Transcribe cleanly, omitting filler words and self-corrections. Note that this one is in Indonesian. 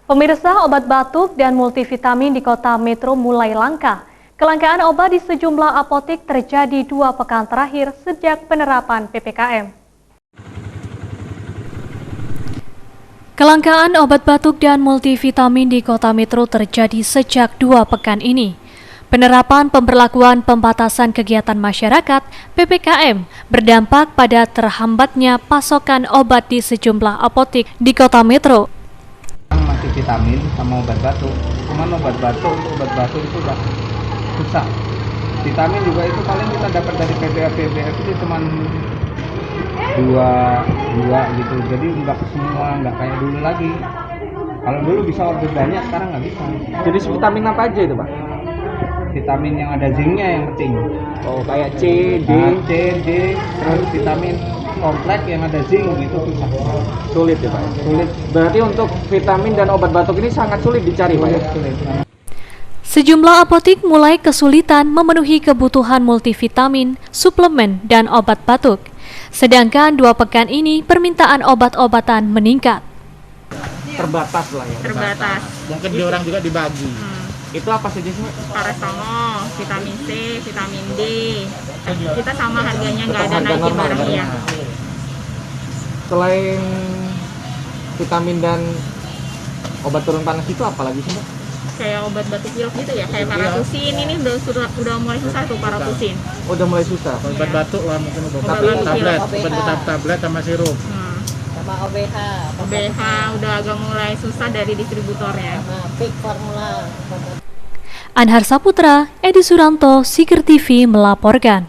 Pemirsa, obat batuk dan multivitamin di kota Metro mulai langka. Kelangkaan obat di sejumlah apotek terjadi 2 pekan terakhir sejak penerapan PPKM. Kelangkaan obat batuk dan multivitamin di kota Metro terjadi sejak 2 pekan ini. Penerapan pemberlakuan pembatasan kegiatan masyarakat (PPKM) berdampak pada terhambatnya pasokan obat di sejumlah apotek di kota Metro. Masih vitamin sama obat batuk, cuman obat batuk itu udah susah. Vitamin juga itu paling kita dapat dari PBF itu cuman dua gitu, jadi nggak kayak dulu lagi. Kalau dulu bisa order banyak, sekarang nggak bisa. Jadi vitamin apa aja itu, Pak? Vitamin yang ada zincnya yang penting. Oh, kayak C, D. C, D, terus vitamin kompleks yang ada zinc itu susah. Sulit ya, Pak? Sulit. Berarti untuk vitamin dan obat batuk ini sangat sulit dicari, Pak ya? Sulit. Sejumlah apotek mulai kesulitan memenuhi kebutuhan multivitamin, suplemen, dan obat batuk. Sedangkan 2 pekan ini permintaan obat-obatan meningkat. Terbatas lah ya. Terbatas. Mungkin di orang juga dibagi. Itu apa saja sih, Pak? Paracetamol, vitamin C, vitamin D. Kita sama harganya, nggak ada naikin barangnya. Selain vitamin dan obat turun panas itu apa lagi sih, Mbak? Kayak obat batuk pilek gitu ya, kayak parafusin ini udah mulai susah tuh parafusin. Oh, udah mulai susah. Obat batuk lah mungkin Obat tablet, batuk tablet sama sirup. Sama OBH udah agak mulai susah dari distributornya. Peak formula. Anhar Saputra, Edi Suranto, Siger TV melaporkan.